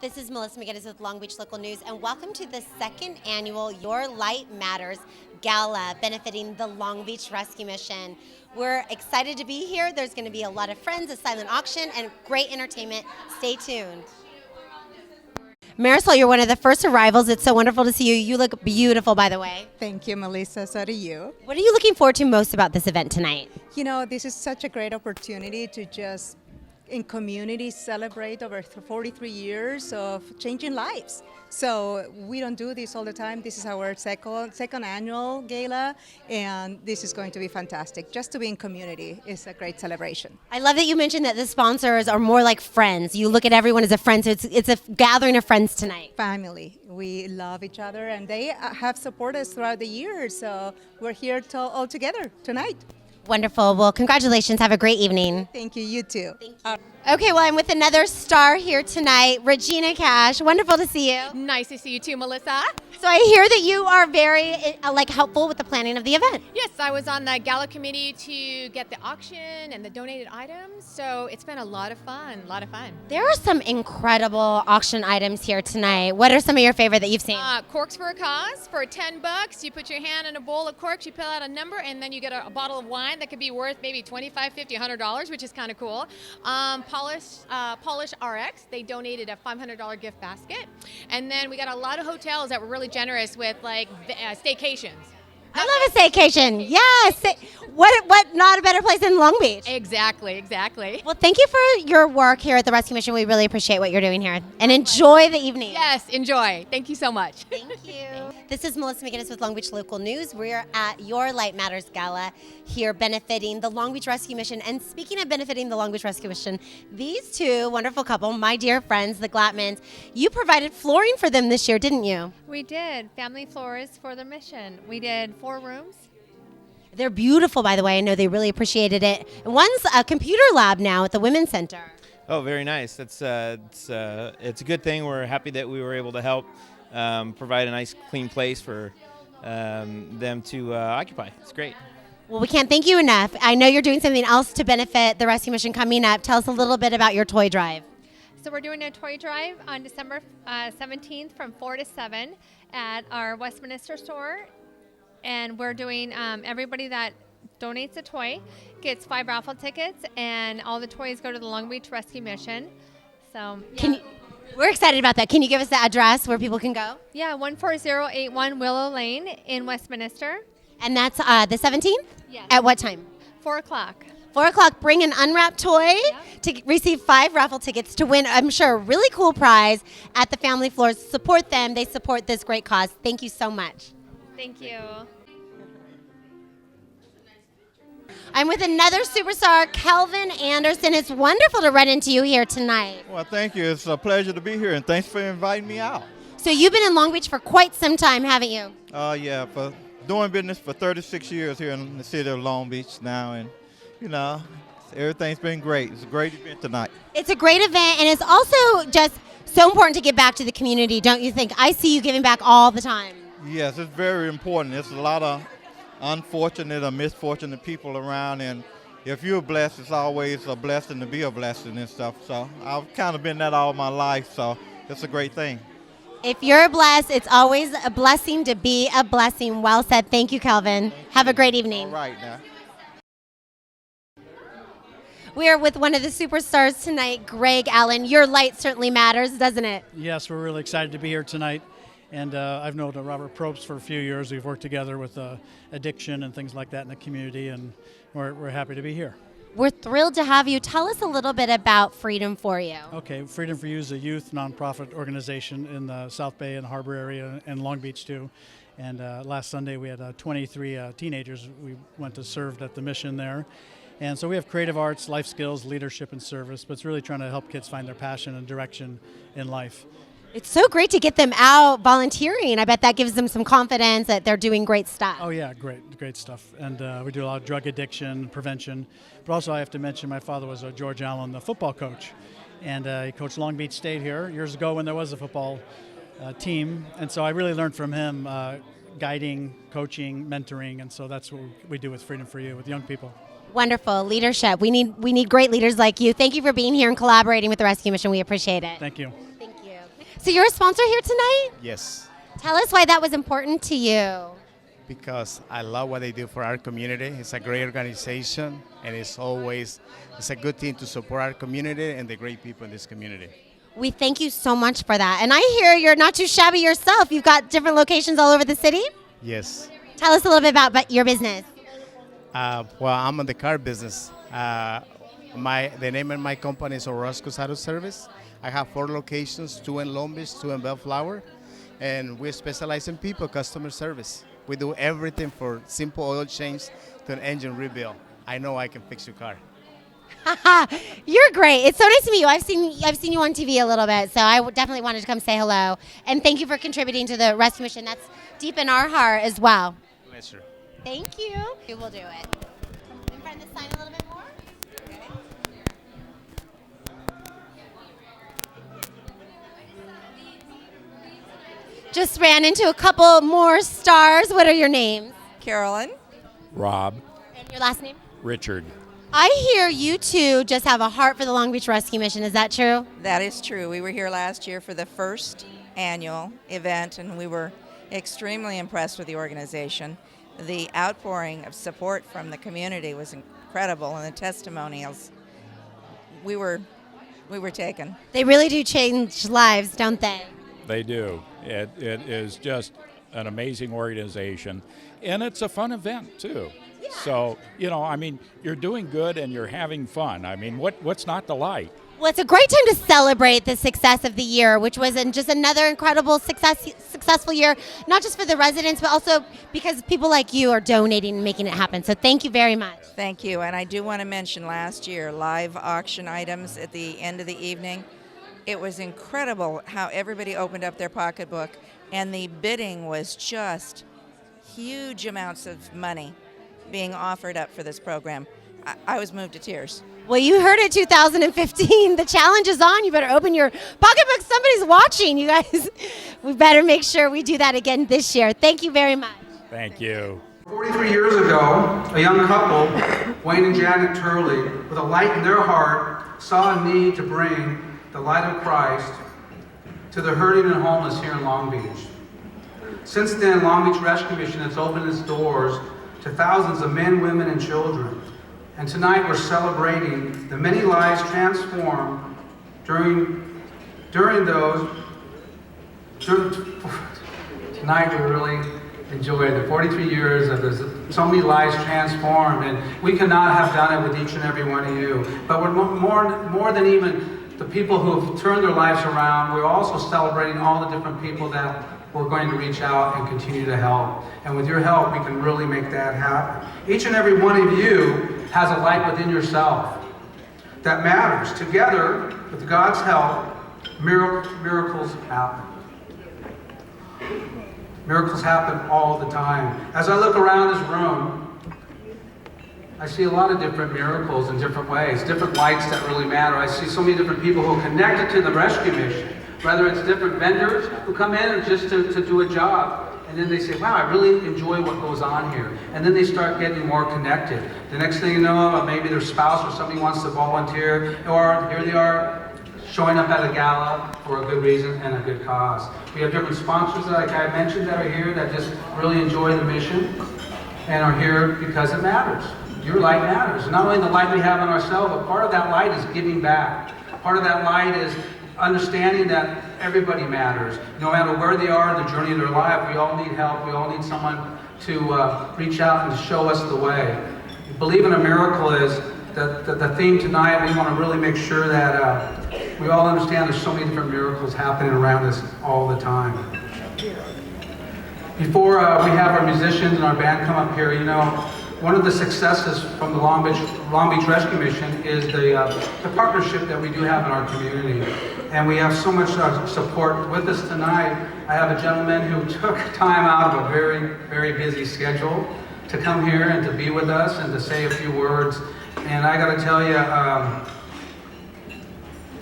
This is Melissa McGinnis with Long Beach Local News, and welcome to the second annual Your Light Matters Gala benefiting the Long Beach Rescue Mission. We're excited to be here. There's going to be a lot of friends, a silent auction, and great entertainment. Stay tuned. Marisol, you're one of the first arrivals. It's so wonderful to see you. You look beautiful, by the way. Thank you, Melissa. So do you. What are you looking forward to most about this event tonight? You know, this is such a great opportunity to just, in community, celebrate over 43 years of changing lives. So we don't do this all the time. This is our second annual gala, and this is going to be fantastic. Just to be in community is a great celebration. I love that you mentioned that the sponsors are more like friends. You look at everyone as a friend, so it's a gathering of friends tonight. Family. We love each other, and they have supported us throughout the years. So we're here all together tonight. Wonderful. Well, congratulations. Have a great evening. Thank you. You too. Thank you. Okay, well, I'm with another star here tonight, Regina Cash. Wonderful to see you. Nice to see you too, Melissa. So I hear that you are very helpful with the planning of the event. Yes, I was on the gala committee to get the auction and the donated items, so it's been a lot of fun, There are some incredible auction items here tonight. What are some of your favorite that you've seen? Corks for a cause. For $10, you put your hand in a bowl of corks, you pull out a number, and then you get a bottle of wine that could be worth maybe $25, $50, $100, which is kind of cool. Polish RX, they donated a $500 gift basket. And then we got a lot of hotels that were really generous with staycations. I love a staycation. Yes. What not a better place than Long Beach? Exactly. Well, thank you for your work here at the Rescue Mission. We really appreciate what you're doing here. And enjoy the evening. Yes, enjoy. Thank you so much. Thank you. This is Melissa McGinnis with Long Beach Local News. We're at Your Light Matters Gala here benefiting the Long Beach Rescue Mission. And speaking of benefiting the Long Beach Rescue Mission, these two wonderful couple, my dear friends, the Glattmans, you provided flooring for them this year, didn't you? We did. Family floors for the mission. We did 4 rooms. They're beautiful, by the way. I know they really appreciated it. And one's a computer lab now at the Women's Center. Oh, very nice. It's a good thing. We're happy that we were able to help provide a nice, clean place for them to occupy. It's great. Well, we can't thank you enough. I know you're doing something else to benefit the Rescue Mission coming up. Tell us a little bit about your toy drive. So we're doing a toy drive on December 17th from 4 to 7 at our Westminster store. And we're doing everybody that donates a toy gets 5 raffle tickets, and all the toys go to the Long Beach Rescue Mission. So yeah. We're excited about that. Can you give us the address where people can go? Yeah, 14081 Willow Lane in Westminster. And that's the 17th? Yes. At what time? 4 o'clock. 4 o'clock, bring an unwrapped toy to receive 5 raffle tickets to win, I'm sure, a really cool prize at the Family Floors. Support them. They support this great cause. Thank you so much. Thank you. I'm with another superstar, Kelvin Anderson. It's wonderful to run into you here tonight. Well, thank you. It's a pleasure to be here, and thanks for inviting me out. So you've been in Long Beach for quite some time, haven't you? Yeah, for doing business for 36 years here in the city of Long Beach now, and, you know, everything's been great. It's a great event tonight. It's a great event, and it's also just so important to give back to the community, don't you think? I see you giving back all the time. Yes, it's very important. There's a lot of unfortunate or misfortunate people around, and if you're blessed, it's always a blessing to be a blessing and stuff. So I've kind of been that all my life, so it's a great thing. If you're blessed, it's always a blessing to be a blessing. Well said. Thank you, Kelvin. Have a great evening. All right now. We are with one of the superstars tonight, Greg Allen. Your light certainly matters, doesn't it? Yes, we're really excited to be here tonight. And I've known Robert Probst for a few years. We've worked together with addiction and things like that in the community, and we're happy to be here. We're thrilled to have you. Tell us a little bit about Freedom for You. Okay, Freedom for You is a youth nonprofit organization in the South Bay and Harbor area and Long Beach too. And last Sunday we had 23 teenagers we went to serve at the mission there. And so we have creative arts, life skills, leadership, and service, but it's really trying to help kids find their passion and direction in life. It's so great to get them out volunteering. I bet that gives them some confidence that they're doing great stuff. Oh yeah, great stuff. And we do a lot of drug addiction prevention. But also I have to mention my father was George Allen, the football coach. And he coached Long Beach State here years ago when there was a football team. And so I really learned from him guiding, coaching, mentoring. And so that's what we do with Freedom for You with young people. Wonderful leadership. We need great leaders like you. Thank you for being here and collaborating with the Rescue Mission. We appreciate it. Thank you. Thank you. So you're a sponsor here tonight? Yes, Tell us why that was important to you. because I love what they do for our community. It's a great organization, and it's a good thing to support our community and the great people in this community. We thank you so much for that. And I hear you're not too shabby yourself. You've got different locations all over the city. Yes. Tell us a little bit about your business. Well, I'm in the car business. The name of my company is Orozco's Auto Service. I have 4 locations, 2 in Long Beach, 2 in Bellflower, and we specialize in people customer service. We do everything for simple oil change to an engine rebuild. I know I can fix your car. You're great. It's so nice to meet you. I've seen you on TV a little bit, so I definitely wanted to come say hello. And thank you for contributing to the rescue mission. That's deep in our heart as well. Pleasure. Thank you. We will do it. In front of the sign a little bit more. Just ran into a couple more stars. What are your names? Carolyn. Rob, And your last name? Richard. I hear you two just have a heart for the Long Beach Rescue Mission. Is that true? That is true. We were here last year for the first annual event, and we were extremely impressed with the organization. The outpouring of support from the community was incredible, and the testimonials, we were taken. They really do change lives, don't they? They do. It is just an amazing organization, and it's a fun event too. So, I mean, you're doing good and you're having fun. I mean, what's not to like? Well, it's a great time to celebrate the success of the year, which was just another incredible successful year, not just for the residents, but also because people like you are donating and making it happen. So thank you very much. Thank you. And I do want to mention last year, live auction items at the end of the evening. It was incredible how everybody opened up their pocketbook, and the bidding was just huge amounts of money being offered up for this program. I was moved to tears. Well, you heard it 2015. The challenge is on. You better open your pocketbook. Somebody's watching, you guys. We better make sure we do that again this year. Thank you very much. Thank you. 43 years ago, a young couple, Wayne and Janet Turley, with a light in their heart, saw a need to bring the light of Christ to the hurting and homeless here in Long Beach. Since then, Long Beach Rescue Mission has opened its doors to thousands of men, women, and children. And tonight we're celebrating the many lives transformed tonight we really enjoy the 43 years of so many lives transformed, and we could not have done it with each and every one of you. But we're more than even the people who have turned their lives around. We're also celebrating all the different people that we're going to reach out and continue to help. And with your help, we can really make that happen. Each and every one of you has a light within yourself that matters. Together, with God's help, miracles happen. Miracles happen all the time. As I look around this room, I see a lot of different miracles in different ways, different lights that really matter. I see so many different people who are connected to the rescue mission, whether it's different vendors who come in just to do a job. And then they say, wow, I really enjoy what goes on here. And then they start getting more connected. The next thing you know, maybe their spouse or somebody wants to volunteer, or here they are showing up at a gala for a good reason and a good cause. We have different sponsors, like I mentioned, that are here that just really enjoy the mission and are here because it matters. Your light matters. Not only the light we have in ourselves, but part of that light is giving back. Part of that light is understanding that everybody matters. No matter where they are in the journey of their life, we all need help. We all need someone to reach out and to show us the way. Believe in a miracle is the theme tonight. We want to really make sure that we all understand there's so many different miracles happening around us all the time. Before we have our musicians and our band come up here, one of the successes from the Long Beach Rescue Mission is the partnership that we do have in our community. And we have so much support with us tonight. I have a gentleman who took time out of a very, very busy schedule to come here and to be with us and to say a few words. And I got to tell you,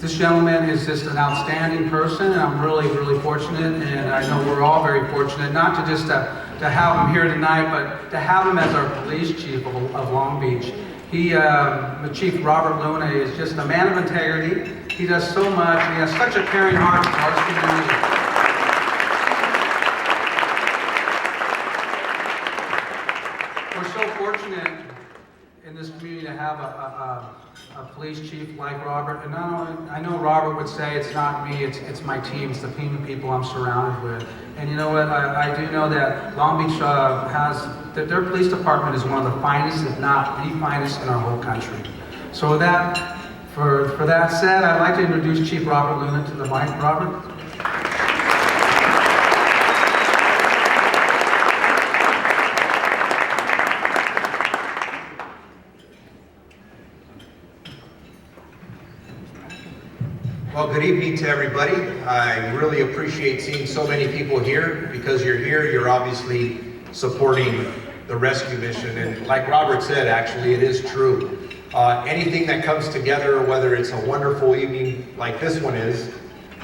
this gentleman is just an outstanding person, and I'm really, really fortunate, and I know we're all very fortunate, not to just to have him here tonight, but to have him as our police chief of Long Beach. Chief Robert Luna is just a man of integrity, He does so much. He has such a caring heart for our community. We're so fortunate in this community to have a police chief like Robert. And not only, I know Robert would say it's not me, it's my team, it's the team of people I'm surrounded with. And you know what, I do know that Long Beach that their police department is one of the finest, if not the finest in our whole country. So with that, for that said, I'd like to introduce Chief Robert Luna to the mic. Robert? Well, good evening to everybody. I really appreciate seeing so many people here. Because you're here, you're obviously supporting the rescue mission. And like Robert said, actually, it is true. Anything that comes together, whether it's a wonderful evening like this one is,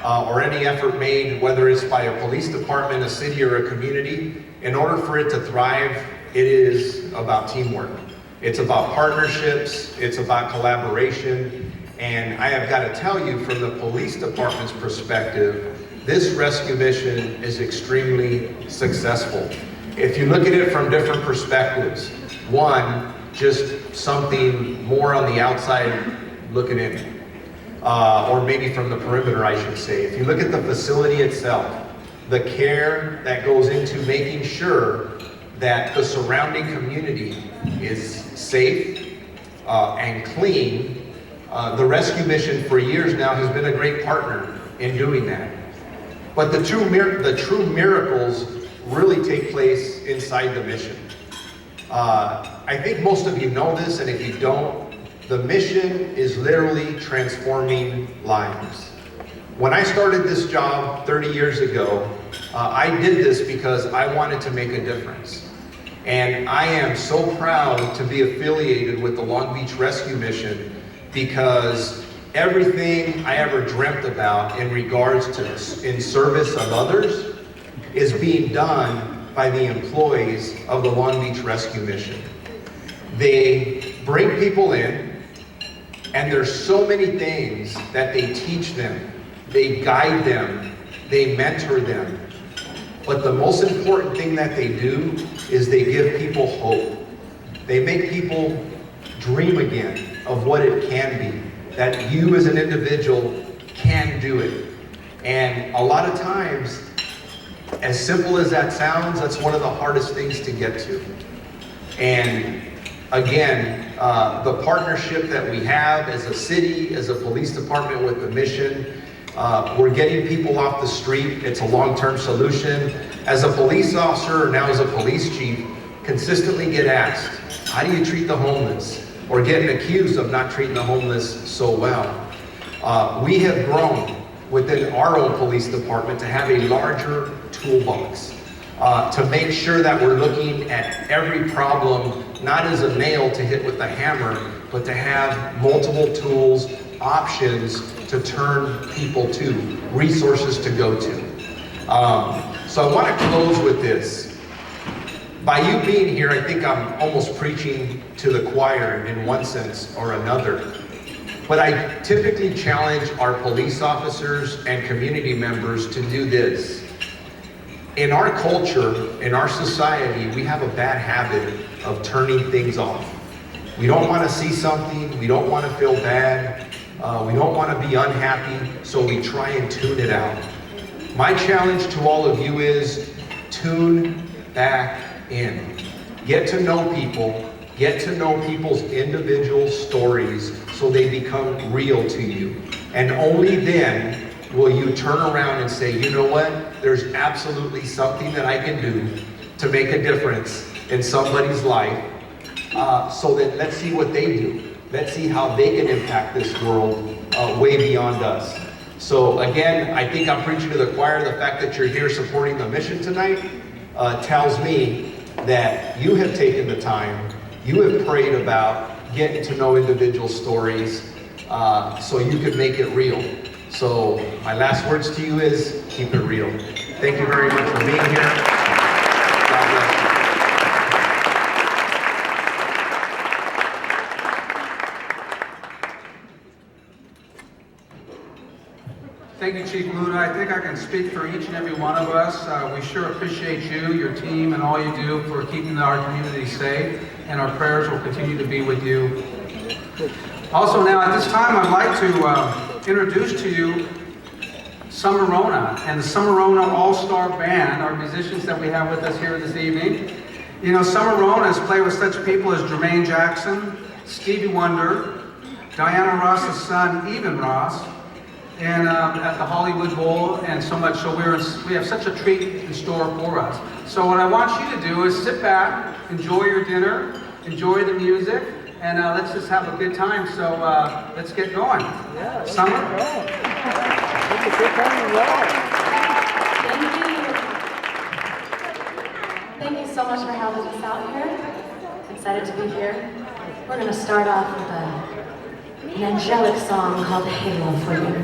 or any effort made, whether it's by a police department, a city, or a community, in order for it to thrive, it is about teamwork. It's about partnerships, it's about collaboration. And I have got to tell you, from the police department's perspective, this rescue mission is extremely successful. If you look at it from different perspectives, one, just something more on the outside looking in, or maybe from the perimeter, I should say. If you look at the facility itself, the care that goes into making sure that the surrounding community is safe and clean. The rescue mission for years now has been a great partner in doing that. But the true miracles really take place inside the mission. I think most of you know this, and if you don't, the mission is literally transforming lives. When I started this job 30 years ago, I did this because I wanted to make a difference. And I am so proud to be affiliated with the Long Beach Rescue Mission, because everything I ever dreamt about in regards to in service of others is being done by the employees of the Long Beach Rescue Mission. They bring people in, and there's so many things that they teach them, they guide them, they mentor them. But the most important thing that they do is they give people hope. They make people dream again of what it can be, that you as an individual can do it. And a lot of times, as simple as that sounds, that's one of the hardest things to get to. And again, the partnership that we have as a city, as a police department with the mission, we're getting people off the street. It's a long-term solution. As a police officer, or now as a police chief, consistently get asked, how do you treat the homeless? Or getting accused of not treating the homeless so well. We have grown within our own police department to have a larger toolbox, to make sure that we're looking at every problem, not as a nail to hit with a hammer, but to have multiple tools, options to turn people to, resources to go to. So I want to close with this. By you being here, I think I'm almost preaching to the choir in one sense or another. But I typically challenge our police officers and community members to do this. In our culture, in our society, we have a bad habit of turning things off. We don't want to see something, we don't want to feel bad, we don't want to be unhappy, so we try and tune it out. My challenge to all of you is tune back in. Get to know people, get to know people's individual stories so they become real to you. And only then will you turn around and say, you know what, there's absolutely something that I can do to make a difference in somebody's life, so that let's see what they do. Let's see how they can impact this world way beyond us. So again, I think I'm preaching to the choir. The fact that you're here supporting the mission tonight tells me that you have taken the time, you have prayed about getting to know individual stories, so you can make it real. So my last words to you is, keep it real. Thank you very much for being here. God bless you. Thank you, Chief Luna. I think I can speak for each and every one of us. We sure appreciate you, your team, and all you do for keeping our community safe, and our prayers will continue to be with you. Also now, at this time, I'd like to introduce to you Summerona and the Summerona All-Star Band, our musicians that we have with us here this evening. You know, Summerona has played with such people as Jermaine Jackson, Stevie Wonder, Diana Ross's son, Even Ross, and at the Hollywood Bowl, and so much. So we have such a treat in store for us. So what I want you to do is sit back, enjoy your dinner, enjoy the music, and let's just have a good time. So let's get going. Yeah, Summer? It's a good time to roll. Thank you so much for having us out here. Excited to be here. We're going to start off with an angelic song called Halo for you.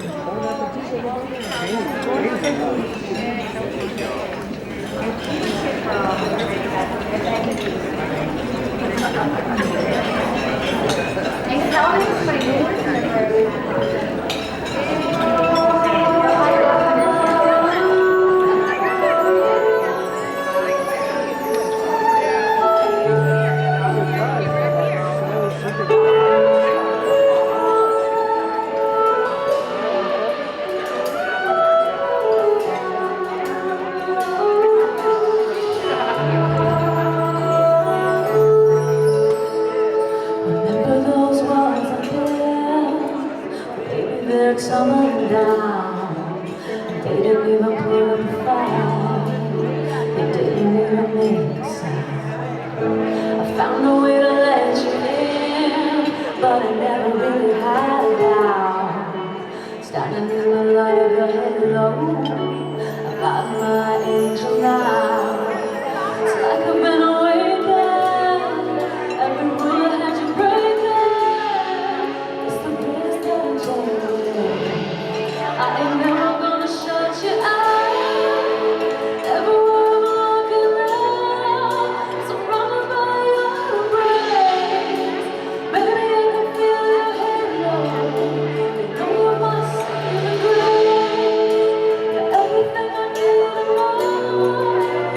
Tumbling down, they didn't even put up a fight, they didn't even make a sound. I found a way to let you in, but I never really had it down. Standing in the light of your halo, I got my angel now. It's like I've been awakened, every bullet had you breaking. It's the greatest that I ain't never gonna shut you out. Everywhere I'm looking now, surrounded by your embrace. Baby, I can feel your halo. They know you're my saving grace. You're everything I need and more.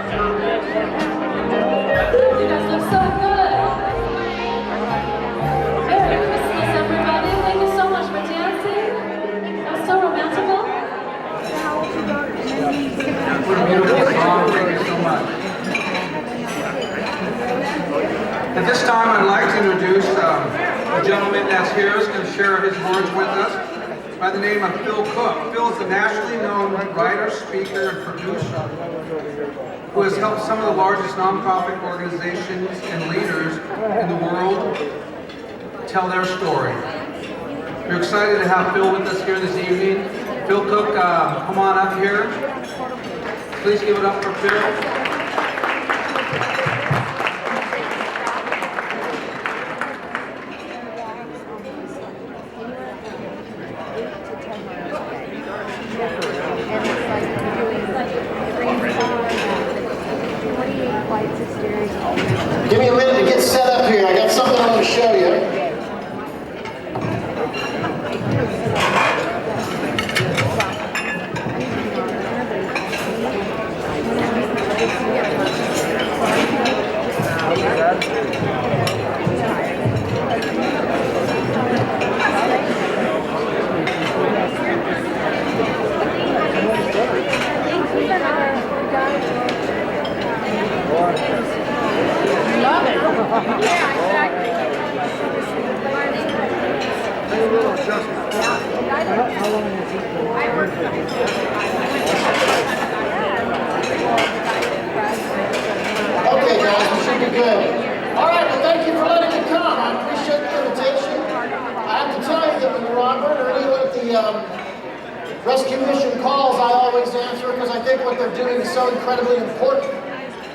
You guys look so good. Merry Christmas, everybody. Thank you so much for dancing. That was so romantical. What a beautiful song. Thank you so much. At this time, I'd like to introduce a gentleman that's here who's going to share his words with us by the name of Phil Cook. Phil is a nationally known writer, speaker, and producer who has helped some of the largest nonprofit organizations and leaders in the world tell their story. We're excited to have Phil with us here this evening. Phil Cook, come on up here. Please give it up for Phil. Give me a minute to get set up here. I got something I want to show you. Love it. Yeah, exactly. Okay, guys, we should be good. All right, well, thank you for letting me come. I appreciate the invitation. I have to tell you that when Robert or anyone at the rescue mission calls, I always answer because I think what they're doing is so incredibly important.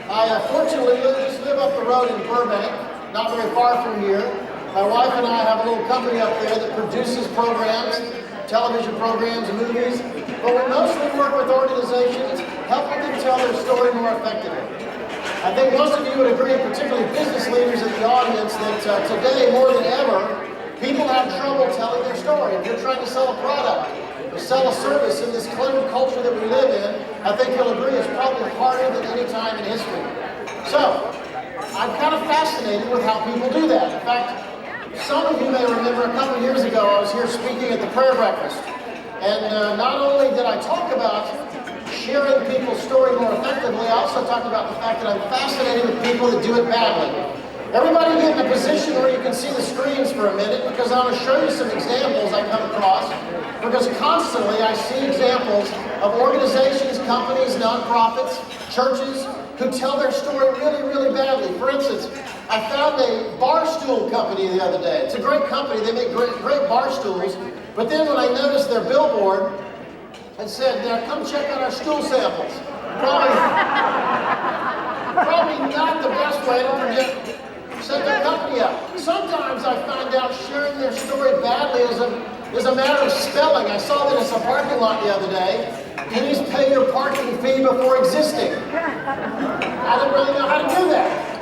I fortunately just live up the road in Burbank, not very far from here. My wife and I have a little company up there that produces programs, television programs, movies, but we mostly work with organizations, helping them tell their story more effectively. I think most of you would agree, particularly business leaders in the audience, that today, more than ever, people have trouble telling their story. If you're trying to sell a product or sell a service in this cluttered culture that we live in, I think you'll agree it's probably harder than any time in history. So, I'm kind of fascinated with how people do that. In fact, some of you may remember a couple years ago I was here speaking at the prayer breakfast. And not only did I talk about sharing people's story more effectively, I also talked about the fact that I'm fascinated with people that do it badly. Everybody get in a position where you can see the screens for a minute, because I want to show you some examples I come across, because constantly I see examples of organizations, companies, nonprofits, churches, who tell their story really, really badly. For instance, I found a bar stool company the other day. It's a great company, they make great bar stools, but then when I noticed their billboard, it said, come check out our stool samples. Probably not the best way to set their company up. Sometimes I find out sharing their story badly is a matter of spelling. I saw this in a parking lot the other day. Please pay your parking fee before existing. I didn't really know how to do that.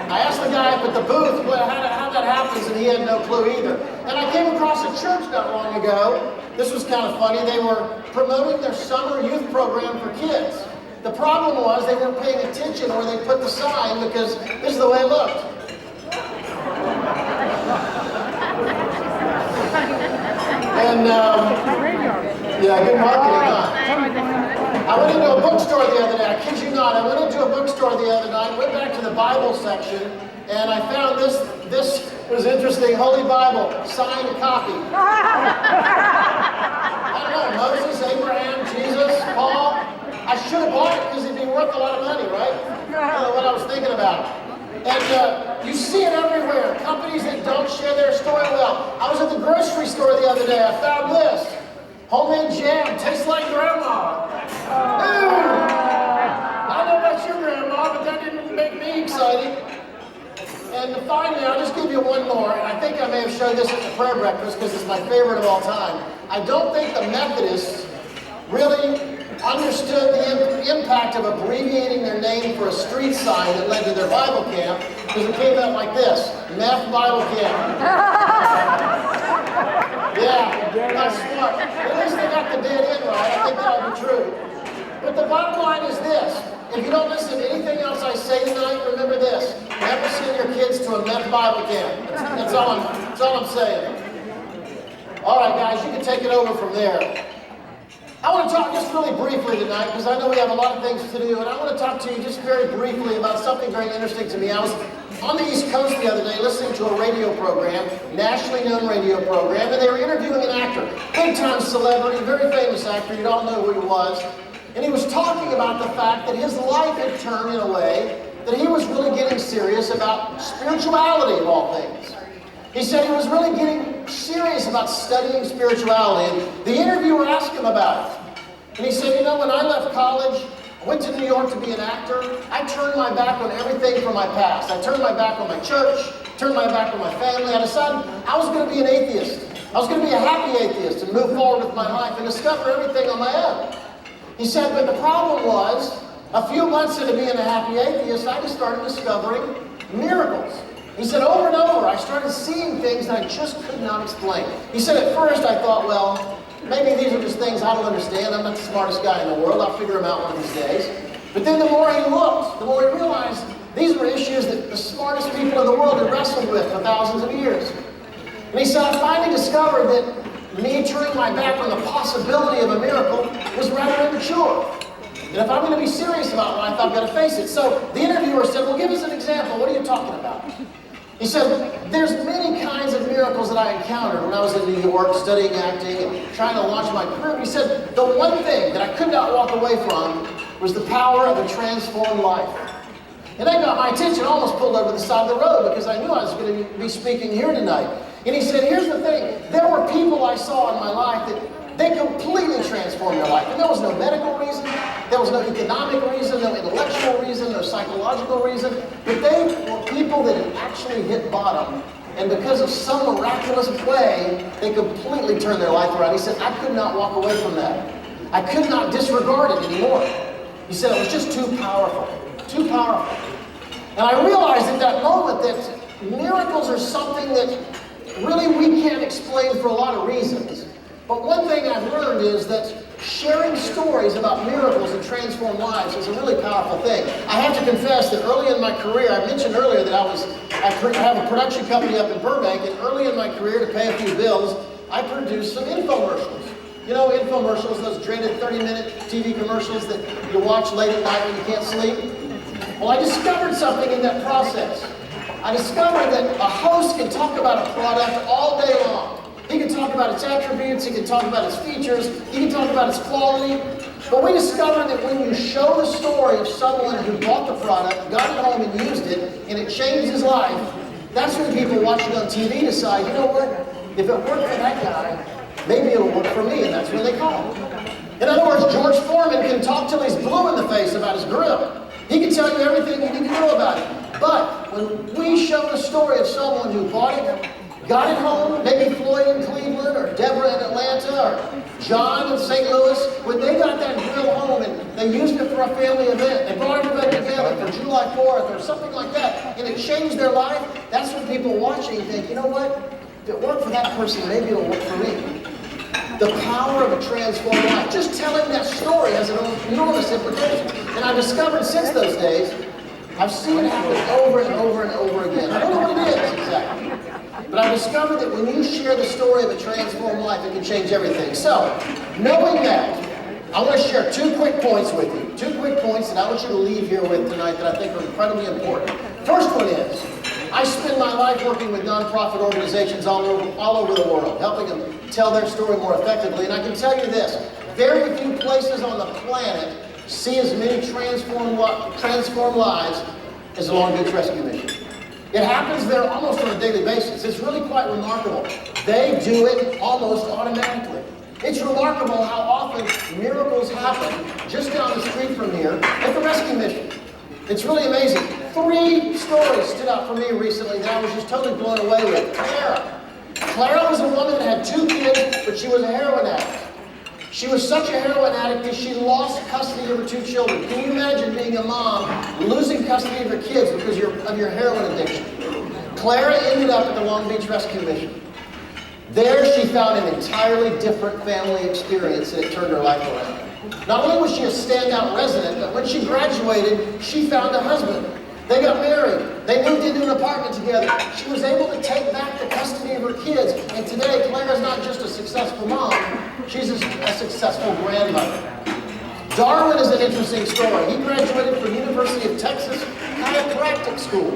I asked the guy up at the booth how that happens, and he had no clue either. And I came across a church not long ago. This was kind of funny. They were promoting their summer youth program for kids. The problem was they weren't paying attention where they put the sign, because this is the way it looked. And, yeah, good marketing, huh? I went into a bookstore the other day, I kid you not, I went into a bookstore the other night, went back to the Bible section, and I found this was interesting, Holy Bible, signed copy. I don't know, Moses, Abraham, Jesus, Paul. I should have bought it because it'd be worth a lot of money, right? I don't know what I was thinking about. And you see it everywhere, companies that don't share their story well. I was at the grocery store the other day, I found this. Homemade jam, tastes like grandma. I don't know about your grandma, but that didn't make me excited. And finally, I'll just give you one more, and I think I may have shown this at the prayer breakfast because it's my favorite of all time. I don't think the Methodists really understood the impact of abbreviating their name for a street sign that led to their Bible camp, because it came out like this, Meth Bible Camp. Yeah, that's smart. At least they got the dead end right. I think that would be true. But the bottom line is this. If you don't know listen, anything else I say tonight, remember this. Never send your kids to a meth Bible camp. That's all I'm saying. All right, guys, you can take it over from there. I want to talk just really briefly tonight, because I know we have a lot of things to do, and I want to talk to you just very briefly about something very interesting to me. I was on the East Coast the other day listening to a radio program, nationally known radio program, and they were interviewing an actor, big-time celebrity, very famous actor, you'd all know who he was, and he was talking about the fact that his life had turned in a way that he was really getting serious about spirituality of all things. He said he was really getting serious about studying spirituality, and the interviewer asked him about it. And he said, you know, when I left college, I went to New York to be an actor, I turned my back on everything from my past. I turned my back on my church, turned my back on my family. I decided I was going to be an atheist. I was going to be a happy atheist and move forward with my life and discover everything on my own. He said, but the problem was, a few months into being a happy atheist, I just started discovering miracles. He said, over and over, I started seeing things that I just could not explain. He said, at first I thought, well, maybe these are just things I don't understand. I'm not the smartest guy in the world. I'll figure them out one of these days. But then the more he looked, the more he realized these were issues that the smartest people in the world had wrestled with for thousands of years. And he said, I finally discovered that me turning my back on the possibility of a miracle was rather immature. And if I'm going to be serious about life, I've got to face it. So the interviewer said, well, give us an example. What are you talking about? He said, there's many kinds of miracles that I encountered when I was in New York studying acting and trying to launch my career. He said, the one thing that I could not walk away from was the power of a transformed life. And that got my attention. I almost pulled over the side of the road because I knew I was going to be speaking here tonight. And he said, here's the thing. There were people I saw in my life that they completely transformed their life. And there was no medical reason, there was no economic reason, no intellectual reason, no psychological reason. But they were people that had actually hit bottom. And because of some miraculous way, they completely turned their life around. He said, I could not walk away from that. I could not disregard it anymore. He said it was just too powerful, too powerful. And I realized at that moment that miracles are something that really we can't explain for a lot of reasons. But one thing I've learned is that sharing stories about miracles and transformed lives is a really powerful thing. I have to confess that early in my career, I mentioned earlier that I have a production company up in Burbank, and early in my career, to pay a few bills, I produced some infomercials. You know, infomercials, those dreaded 30-minute TV commercials that you watch late at night when you can't sleep. Well, I discovered something in that process. I discovered that a host can talk about a product all day long. He can talk about its attributes, he can talk about its features, he can talk about its quality. But we discovered that when you show the story of someone who bought the product, got it home and used it, and it changed his life, that's when people watching on TV decide, you know what, if it worked for that guy, maybe it'll work for me, and that's when they call. In other words, George Foreman can talk till he's blue in the face about his grill. He can tell you everything you need to know about it. But when we show the story of someone who bought it, got it home, maybe Floyd in Cleveland, or Deborah in Atlanta, or John in St. Louis, when they got that grill home and they used it for a family event, they brought everybody together for July 4th or something like that, and it changed their life, that's when people watching think, you know what, if it worked for that person, maybe it'll work for me. The power of a transformed life. Just telling that story has an enormous implication. And I've discovered since those days, I've seen it happen over and over and over again. I don't know what it is exactly. But I discovered that when you share the story of a transformed life, it can change everything. So, knowing that, I want to share 2 quick points with you. 2 quick points that I want you to leave here with tonight that I think are incredibly important. First one is, I spend my life working with nonprofit organizations all over the world, helping them tell their story more effectively. And I can tell you this, very few places on the planet see as many transformed lives as the Long Beach Rescue Mission. It happens there almost on a daily basis. It's really quite remarkable. They do it almost automatically. It's remarkable how often miracles happen just down the street from here at the rescue mission. It's really amazing. 3 stories stood out for me recently that I was just totally blown away with. Clara was a woman that had 2 kids, but she was a heroin addict. She was such a heroin addict that she lost custody of her 2 children. Can you imagine being a mom, losing custody of your kids because of your heroin addiction? Clara ended up at the Long Beach Rescue Mission. There she found an entirely different family experience, and it turned her life around. Not only was she a standout resident, but when she graduated, she found a husband. They got married. They moved into an apartment together. She was able to take back the custody of her kids. And today, Clara's not just a successful mom, she's a successful grandmother. Darwin is an interesting story. He graduated from University of Texas Chiropractic School.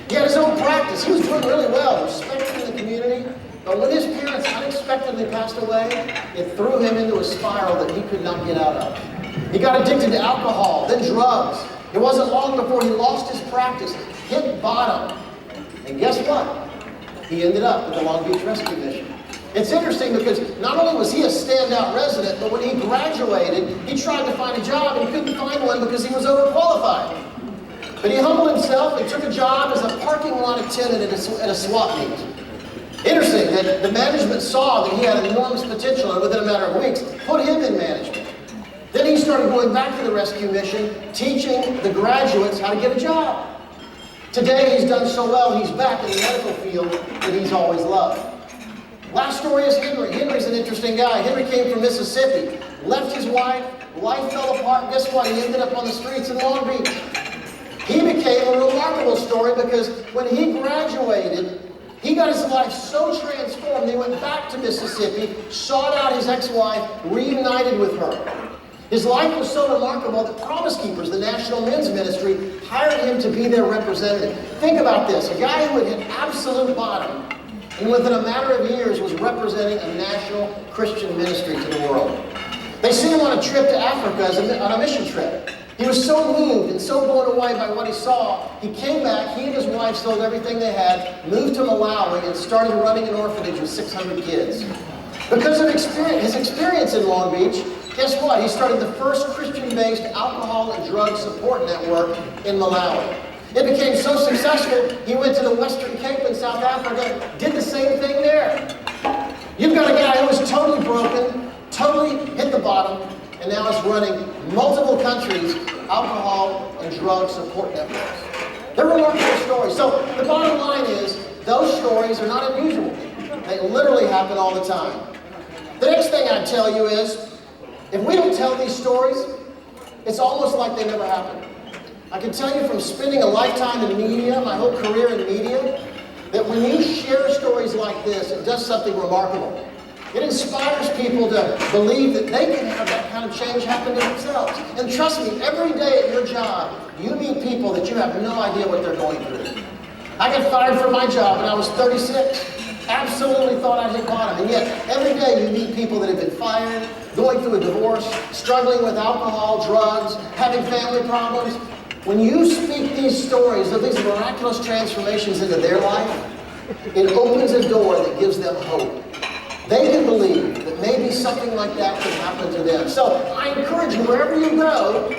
He had his own practice. He was doing really well, respected in the community. But when his parents unexpectedly passed away, it threw him into a spiral that he could not get out of. He got addicted to alcohol, then drugs. It wasn't long before he lost his practice, hit bottom. And guess what? He ended up at the Long Beach Rescue Mission. It's interesting because not only was he a standout resident, but when he graduated, he tried to find a job and he couldn't find one because he was overqualified. But he humbled himself and took a job as a parking lot attendant at a swap meet. Interesting that the management saw that he had enormous potential and within a matter of weeks put him in management. Then he started going back to the rescue mission, teaching the graduates how to get a job. Today he's done so well, he's back in the medical field that he's always loved. Last story is Henry. Henry's an interesting guy. Henry came from Mississippi, left his wife, life fell apart. Guess what? He ended up on the streets in Long Beach. He became a remarkable story because when he graduated, he got his life so transformed, he went back to Mississippi, sought out his ex-wife, reunited with her. His life was so remarkable that Promise Keepers, the National Men's Ministry, hired him to be their representative. Think about this, a guy who had hit absolute bottom, and within a matter of years was representing a national Christian ministry to the world. They sent him on a trip to Africa on a mission trip. He was so moved and so blown away by what he saw, he came back, he and his wife sold everything they had, moved to Malawi, and started running an orphanage with 600 kids. Because of his experience in Long Beach, guess what? He started the first Christian-based alcohol and drug support network in Malawi. It became so successful, he went to the Western Cape in South Africa, did the same thing there. You've got a guy who was totally broken, totally hit the bottom, and now is running multiple countries' alcohol and drug support networks. They're remarkable stories. So the bottom line is, those stories are not unusual. They literally happen all the time. The next thing I'd tell you is, if we don't tell these stories, it's almost like they never happened. I can tell you from spending a lifetime in media, my whole career in media, that when you share stories like this, it does something remarkable. It inspires people to believe that they can have that kind of change happen to themselves. And trust me, every day at your job, you meet people that you have no idea what they're going through. I got fired from my job when I was 36. Absolutely thought I'd hit bottom. And yet, every day you meet people that have been fired, going through a divorce, struggling with alcohol, drugs, having family problems. When you speak these stories of these miraculous transformations into their life, it opens a door that gives them hope. They can believe that maybe something like that could happen to them. So I encourage you, wherever you go,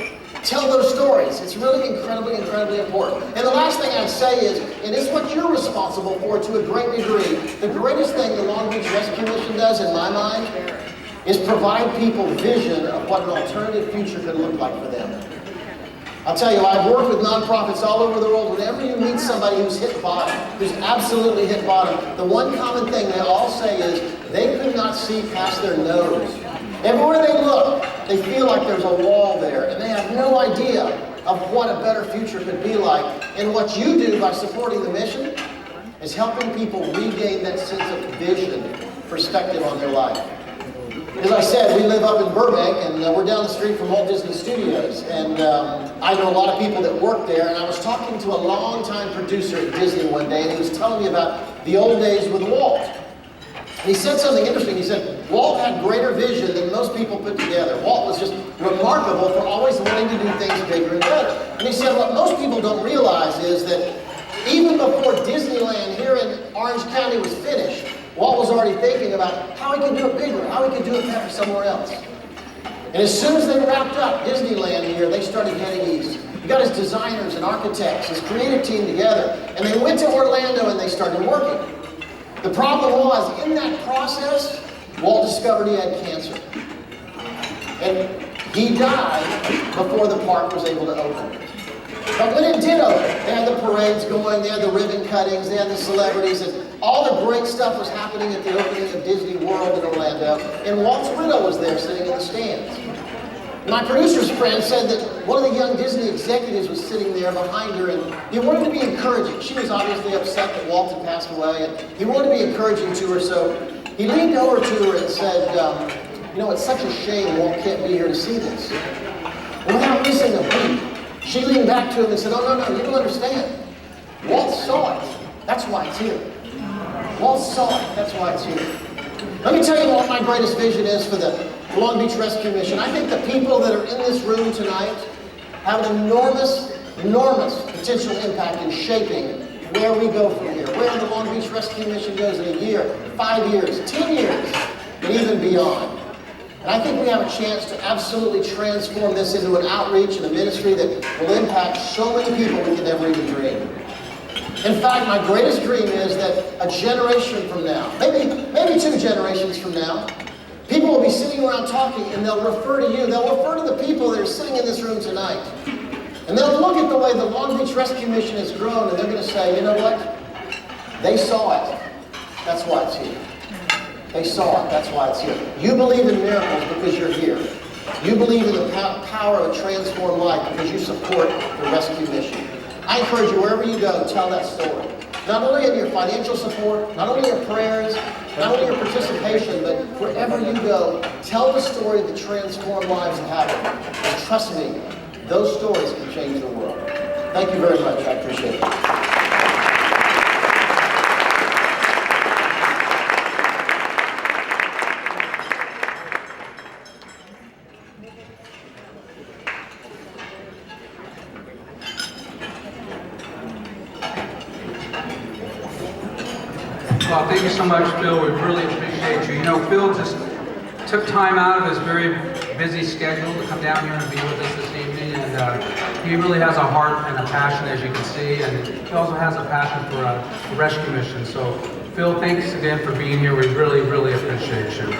tell those stories. It's really incredibly, incredibly important. And the last thing I'd say is, and it's what you're responsible for to a great degree, the greatest thing the Long Beach Rescue Mission does, in my mind, is provide people vision of what an alternative future could look like for them. I'll tell you, I've worked with nonprofits all over the world. Whenever you meet somebody who's hit bottom, who's absolutely hit bottom, the one common thing they all say is they could not see past their nose. Everywhere they look, they feel like there's a wall there, and they have no idea of what a better future could be like. And what you do by supporting the mission is helping people regain that sense of vision, perspective on their life. As I said, we live up in Burbank, and we're down the street from Walt Disney Studios. And I know a lot of people that work there, and I was talking to a longtime producer at Disney one day, and he was telling me about the old days with Walt. And he said something interesting. He said, Walt had greater vision than most people put together. Walt was just remarkable for always wanting to do things bigger and better. And he said, what most people don't realize is that even before Disneyland here in Orange County was finished, Walt was already thinking about how he could do it bigger, how he could do it better somewhere else. And as soon as they wrapped up Disneyland here, they started heading east. He got his designers and architects, his creative team together, and they went to Orlando and they started working. The problem was, in that process, Walt discovered he had cancer. And he died before the park was able to open. But when it did open, they had the parades going, they had the ribbon cuttings, they had the celebrities, and all the great stuff was happening at the opening of Disney World in Orlando, and Walt's widow was there sitting in the stands. My producer's friend said that one of the young Disney executives was sitting there behind her, and he wanted to be encouraging. She was obviously upset that Walt had passed away, and he wanted to be encouraging to her, so he leaned over to her and said, you know, it's such a shame Walt can't be here to see this. And without missing a beat, she leaned back to him and said, oh, no, you don't understand. Walt saw it. That's why it's here. Walt saw it. That's why it's here. Let me tell you what my greatest vision is for the Long Beach Rescue Mission. I think the people that are in this room tonight have an enormous potential impact in shaping where we go from here, where the Long Beach Rescue Mission goes in a year, 5 years, 10 years, and even beyond. And I think we have a chance to absolutely transform this into an outreach and a ministry that will impact so many people we can never even dream. In fact, my greatest dream is that a generation from now, maybe 2 generations from now, people will be sitting around talking and they'll refer to you, they'll refer to the people that are sitting in this room tonight. And they'll look at the way the Long Beach Rescue Mission has grown and they're going to say, you know what? They saw it. That's why it's here. They saw it. That's why it's here. You believe in miracles because you're here. You believe in the power of a transformed life because you support the rescue mission. I encourage you, wherever you go, tell that story. Not only in your financial support, not only your prayers, not only your participation, but wherever you go, tell the story that transformed lives have happened. And trust me, those stories can change the world. Thank you very much. I appreciate it. Well, thank you so much, Phil. We really appreciate you. You know, Phil just took time out of his very busy schedule to come down here and be with us this evening. And he really has a heart and a passion, as you can see. And he also has a passion for the rescue mission. So, Phil, thanks again for being here. We really, really appreciate you.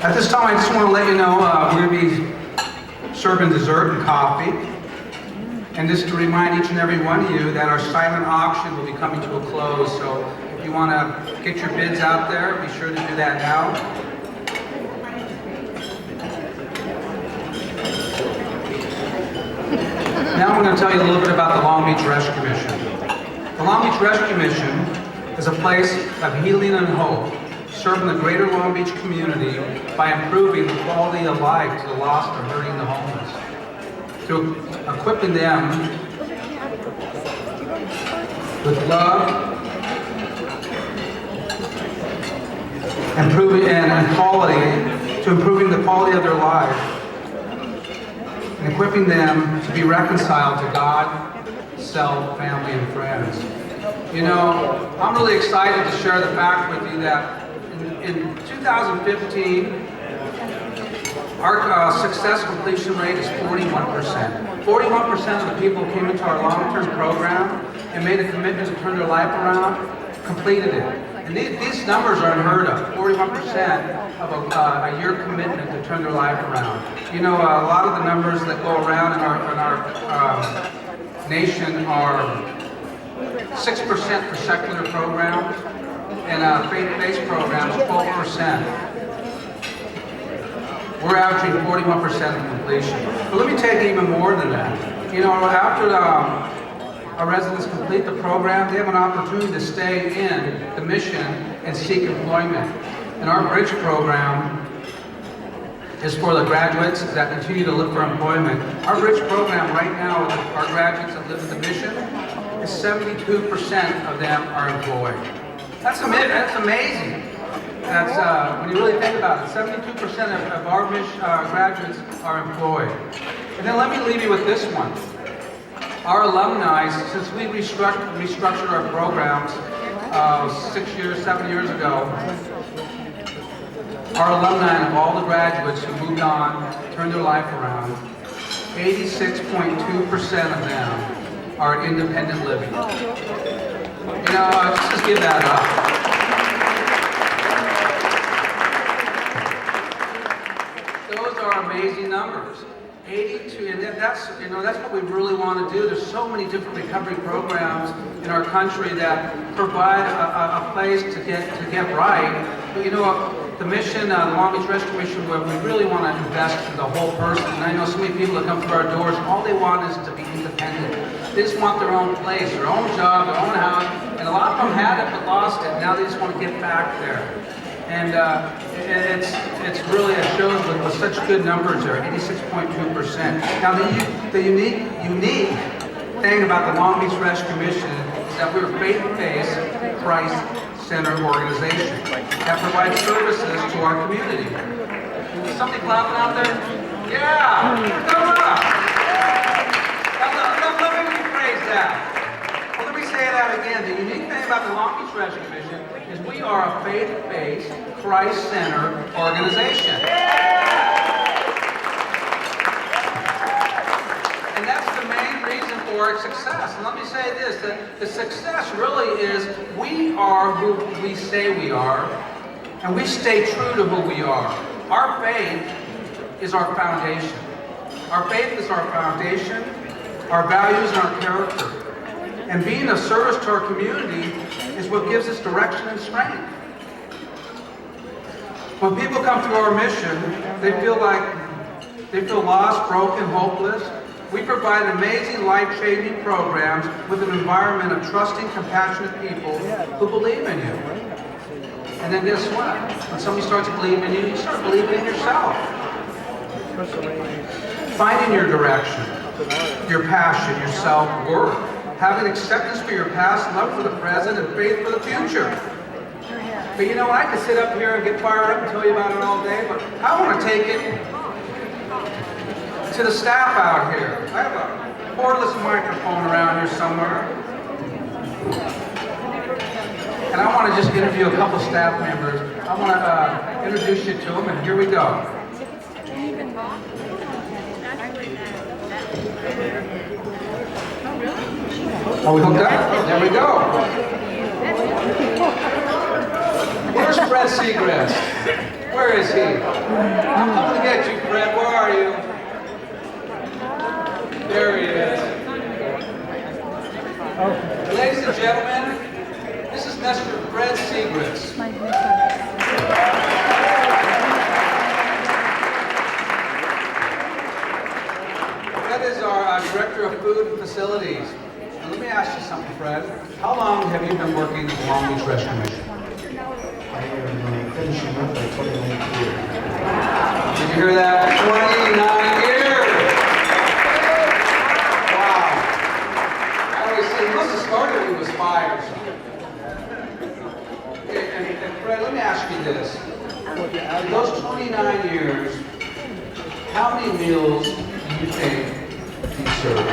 At this time, I just want to let you know we're going to be serving dessert and coffee. And just to remind each and every one of you that our silent auction will be coming to a close. So if you want to get your bids out there, be sure to do that now. Now I'm going to tell you a little bit about the Long Beach Rescue Mission. The Long Beach Rescue Mission is a place of healing and hope, serving the greater Long Beach community by improving the quality of life to the lost or hurting the homeless, through equipping them with love, improving the quality of their lives, and equipping them to be reconciled to God, self, family, and friends. You know, I'm really excited to share the fact with you that in 2015, our success completion rate is 41%. 41% of the people who came into our long-term program and made a commitment to turn their life around, completed it. And these numbers are unheard of. 41% of a year commitment to turn their life around. You know, a lot of the numbers that go around in our nation are 6% for secular programs and faith-based programs, 12%. We're averaging 41% of completion. But let me take even more than that. You know, after our residents complete the program, they have an opportunity to stay in the mission and seek employment. And our bridge program is for the graduates that continue to look for employment. Our bridge program right now, with our graduates that live in the mission, is 72% of them are employed. That's amazing. That's, when you really think about it, 72% of our graduates are employed. And then let me leave you with this one. Our alumni, since we restructured our programs 7 years ago, our alumni of all the graduates who moved on, turned their life around, 86.2% of them are independent living. You know, just give that up. Those are amazing numbers. 82, and that's what we really want to do. There's so many different recovery programs in our country that provide a place to get right. But you know, the mission, the Long Beach Rescue Mission, where we really want to invest in the whole person. And I know so many people that come through our doors, all they want is to be independent. They just want their own place, their own job, their own house. And a lot of them had it but lost it. Now they just want to get back there. And it's really, it shows with such good numbers there, 86.2%. Now the unique thing about the Long Beach Rescue Mission is that we're a faith-based, Christ-centered organization that provides services to our community. Is somebody clapping out there? Yeah! Come on! Now, let me rephrase that. Well, let me say that again. The unique thing about the Long Beach Rescue Mission is we are a faith-based, Christ-centered organization. And that's the main reason for its success. And let me say this, that the success really is we are who we say we are, and we stay true to who we are. Our faith is our foundation. Our faith is our foundation, our values and our character. And being of service to our community is what gives us direction and strength. When people come through our mission, they feel lost, broken, hopeless. We provide amazing, life-changing programs with an environment of trusting, compassionate people who believe in you. And then guess what? When somebody starts believing in you, you start believing in yourself. Finding your direction, your passion, your self-worth. Having acceptance for your past, love for the present, and faith for the future. But you know what? I could sit up here and get fired up and tell you about it all day, but I want to take it to the staff out here. I have a cordless microphone around here somewhere. And I want to just interview a couple staff members. I want to introduce you to them, and here we go. Are we hooked up? There we go. Where's Fred Seagrass? Where is he? I'm coming to get you, Fred. Where are you? There he is. Ladies and gentlemen, this is Mr. Fred Seagrass. Fred is our Director of Food and Facilities. Now, let me ask you something, Fred. How long have you been working at the Long Beach Rescue Mission? I am finishing up my 29th year. Did you hear that? 29 years! Wow. I always say, he must have started when he was 5 or something. Okay, and Fred, let me ask you this. In those 29 years, how many meals do you think you served?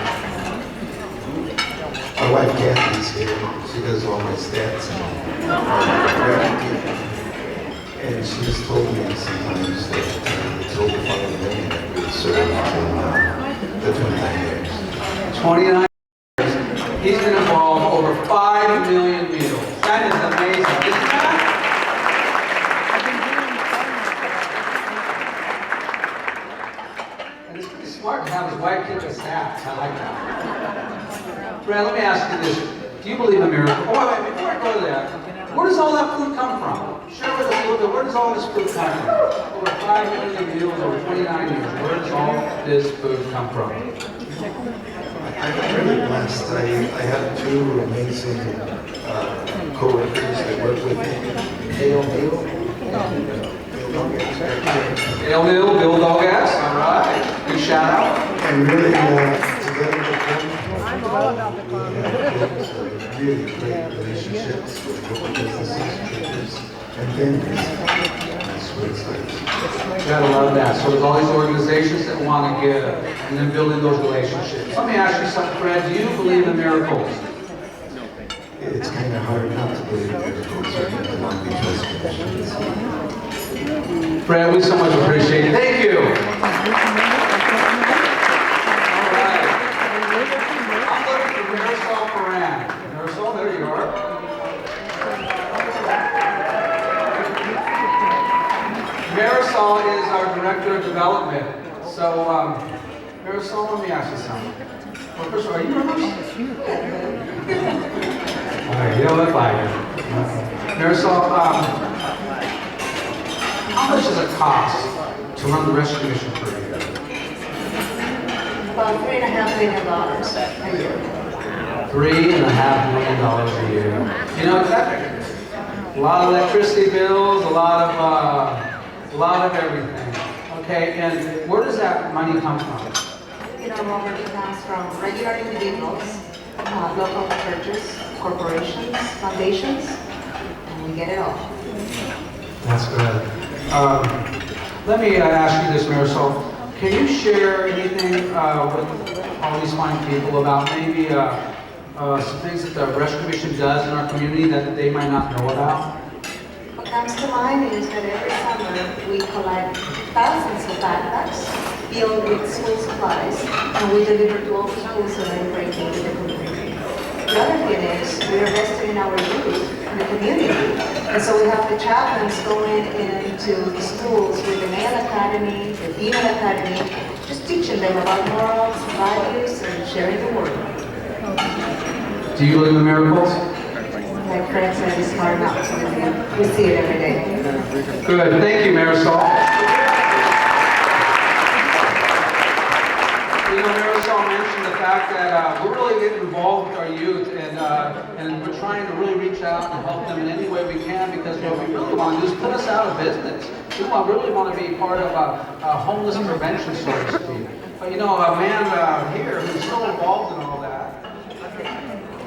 My wife Kathy's here. She does all my stats and she's told me sometimes that it's over 5 million that we serve in the 29 years. 29 years. He's been involved over 5 million meals. That is amazing, isn't that? And it's pretty smart to have his wife keep his stats. I like that. Brad, let me ask you this. Do you believe in miracles? Oh, wait, before I go to that, where does all that food come from? Share with us a little bit. Where does all this food come from? Over 5 million meals over 29 years. Where does all this food come from? I'm really blessed. I have 2 amazing co-workers that work with me. Dale Neal and Bill Dogas. Dale Neal, Bill Dogas. All right. Good shout out. And really, together with them, I'm all about the really great relationships with local businesses, churches, and vendors. That's what it's like. You gotta love that. So there's all these organizations that want to give, and then building those relationships. Let me ask you something, Fred. Do you believe in miracles? It's kind of hard not to believe in miracles in the Long Beach Rescue Mission. Fred, we so much appreciate it. Thank you. Marisol, there you are. Marisol is our Director of Development. So, Marisol, let me ask you something. Well, first of all, are you nervous? All right, you don't look like it. Marisol, How much does it cost to run the rescue mission for you? About $3.5 million a year. $3.5 million a year. You know, that, a lot of electricity bills, a lot of everything. Okay, and where does that money come from? You know, Robert, it comes from regular individuals, local churches, corporations, foundations, and we get it all. That's good. Let me ask you this, Marisol. Can you share anything with all these fine people about maybe some things that the Rescue Mission does in our community that they might not know about? What comes to mind is that every summer we collect thousands of backpacks filled with school supplies, and we deliver to all schools that are breaking in the community. The other thing is we are investing in our youth in the community, and so we have the chaplains going into the schools with the male academy, the female academy, just teaching them about morals, values, and sharing the word. Do you believe in miracles? Like Fred said, it's hard not to. We see it every day. Good. Thank you, Marisol. You know, Marisol mentioned the fact that we're really getting involved with our youth, and we're trying to really reach out and help them in any way we can, because what we really want to do is put us out of business. We really want to be part of a homeless prevention, so to speak. But you know, a man here who's so involved in all that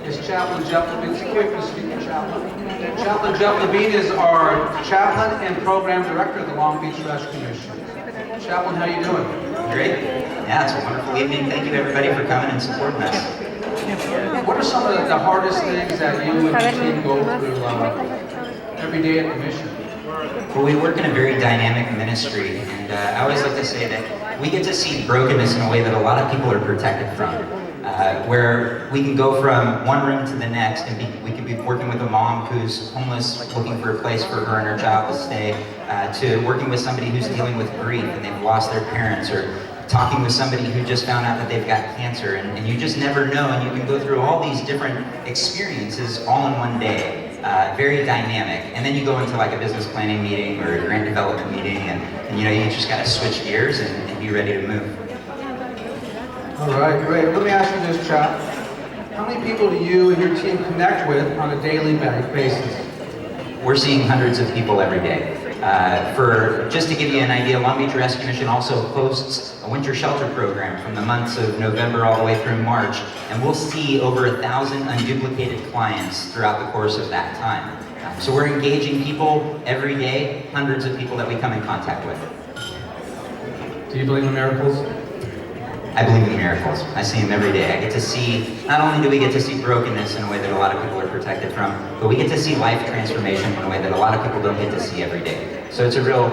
is Chaplain Jeff Levine. Quick to speak to Chaplain. Chaplain Jeff Levine is our chaplain and program director of the Long Beach Rescue Mission. Chaplain, how you doing? Great. Yeah, it's a wonderful evening. Thank you to everybody for coming and supporting us. What are some of the hardest things that you and your team go through every day at the mission? Well, we work in a very dynamic ministry, and I always like to say that we get to see brokenness in a way that a lot of people are protected from. Where we can go from one room to the next, and we can be working with a mom who's homeless, looking for a place for her and her child to stay, to working with somebody who's dealing with grief and they've lost their parents, or talking with somebody who just found out that they've got cancer, and you just never know, and you can go through all these different experiences all in one day. Very dynamic. And then you go into like a business planning meeting or a grant development meeting, and you know, you just got to switch gears and be ready to move. All right, great. Let me ask you this, Chap. How many people do you and your team connect with on a daily basis? We're seeing hundreds of people every day. Just to give you an idea, Long Beach Rescue Mission also hosts a winter shelter program from the months of November all the way through March, and we'll see over 1,000 unduplicated clients throughout the course of that time. So we're engaging people every day, hundreds of people that we come in contact with. Do you believe in miracles? I believe in miracles. I see them every day. I get to see, not only do we get to see brokenness in a way that a lot of people are protected from, but we get to see life transformation in a way that a lot of people don't get to see every day. So it's a real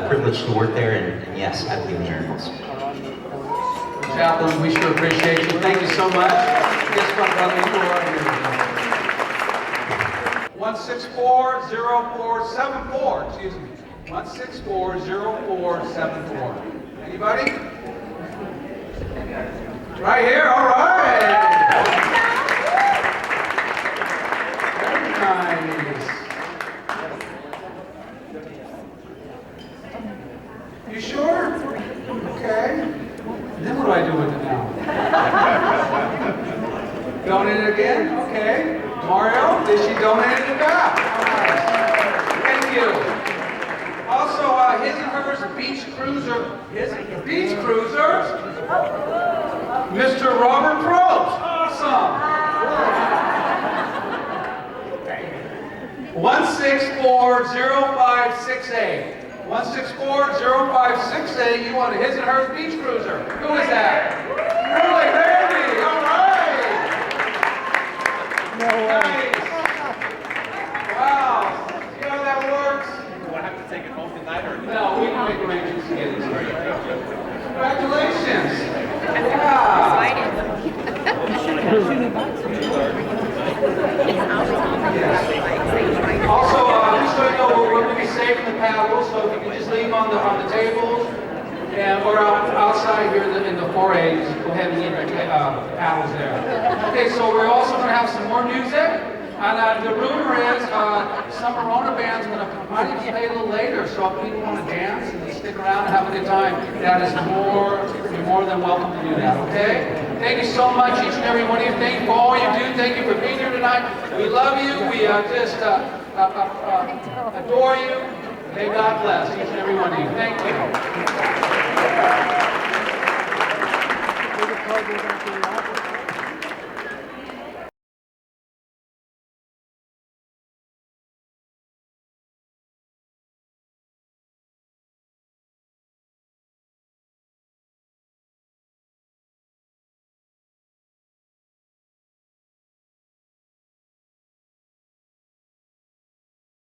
privilege to work there, and yes, I believe in miracles. Chaplain, we sure appreciate you. Thank you so much. Guess what, brother? You are here. 164-0474, excuse me. 164-0474. Anybody? Right here, all right. Very nice. You sure? Okay. Then what do I do with it now? Donate it again? Okay. Mario, did she donate it back? All right. Thank you. Also, his and hers beach cruiser. The beach cruiser. Mr. Robert Probst. Awesome. 164-0568. 164-0568. You want a his and hers beach cruiser. Who is that? Really, Randy. All right. Nice. Wow. See how that works? Do I have to take it home tonight or no? We can make arrangements to get it started. Congratulations. Yeah. Also, just so you know, we're going to be saving the paddles, so if you can just leave them on the tables, and or outside here in the foyer, just go ahead and leave the paddles there. Okay, so we're also going to have some more music. And the rumor is some Rona band's going to might even play a little later, so if people want to dance and stick around and have a good time, that is you're more than welcome to do that, okay? Thank you so much, each and every one of you. Thank you for all you do. Thank you for being here tonight. We love you. We just adore you. May God bless each and every one of you. Thank you.